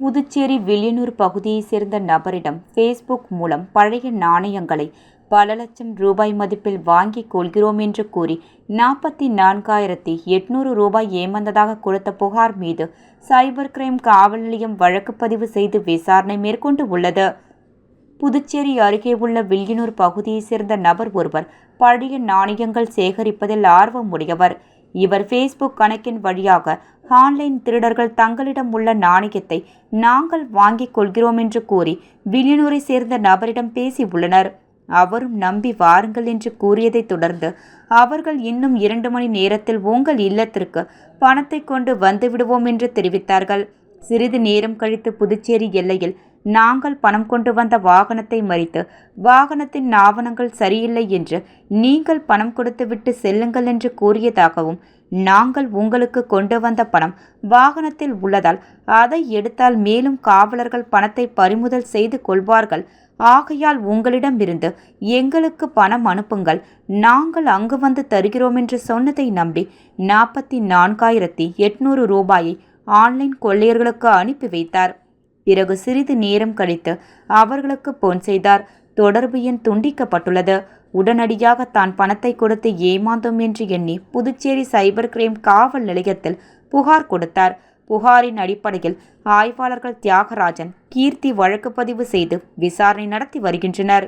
புதுச்சேரி வில்லியனூர் பகுதியைச் சேர்ந்த நபரிடம் ஃபேஸ்புக் மூலம் பழைய நாணயங்களை பல லட்சம் ரூபாய் மதிப்பில் வாங்கிக் கொள்கிறோம் என்று கூறி 44,800 ரூபாய் ஏமாந்ததாக கொடுத்த புகார் மீது சைபர் கிரைம் காவல் நிலையம் வழக்கு பதிவு செய்து விசாரணை மேற்கொண்டு உள்ளது. புதுச்சேரி அருகே உள்ள வில்லியனூர் பகுதியைச் சேர்ந்த நபர் ஒருவர் பழைய நாணயங்கள் சேகரிப்பதில் ஆர்வம் உடையவர். இவர் ஃபேஸ்புக் கணக்கின் வழியாக ஆன்லைன் திருடர்கள் தங்களிடம் உள்ள நாணயத்தை நாங்கள் வாங்கிக் கொள்கிறோம் என்று கூறி வில்லியனூரை சேர்ந்த நபரிடம் பேசி உள்ளனர். அவரும் நம்பி வாருங்கள் என்று கூறியதைத் தொடர்ந்து அவர்கள் இன்னும் 2 மணி நேரத்தில் உங்கள் இல்லத்திற்கு பணத்தை கொண்டு வந்துவிடுவோம் என்று தெரிவித்தார்கள். சிறிது நேரம் கழித்து புதுச்சேரி எல்லையில் நாங்கள் பணம் கொண்டு வந்த வாகனத்தை மறித்து வாகனத்தின் ஆவணங்கள் சரியில்லை என்று நீங்கள் பணம் கொடுத்துவிட்டு செல்லுங்கள் என்று கூறியதாகவும், நாங்கள் உங்களுக்கு கொண்டு வந்த பணம் வாகனத்தில் உள்ளதால் அதை எடுத்தால் மேலும் காவலர்கள் பணத்தை பறிமுதல் செய்து கொள்வார்கள். ஆகையால் உங்களிடமிருந்து எங்களுக்கு பணம் அனுப்புங்கள், நாங்கள் அங்கு வந்து தருகிறோம் என்று சொன்னதை நம்பி 44,800 ரூபாயை ஆன்லைன் கொள்ளையர்களுக்கு அனுப்பி வைத்தார். பிறகு சிறிது நேரம் கழித்து அவர்களுக்கு போன் செய்தார். தொடர்பு எண் துண்டிக்கப்பட்டுள்ளது. உடனடியாக தான் பணத்தை கொடுத்து ஏமாந்தோம் என்று எண்ணி புதுச்சேரி சைபர் கிரைம் காவல் நிலையத்தில் புகார் கொடுத்தார். புகாரின் அடிப்படையில் ஆய்வாளர்கள் தியாகராஜன், கீர்த்தி வழக்கு பதிவு செய்து விசாரணை நடத்தி வருகின்றனர்.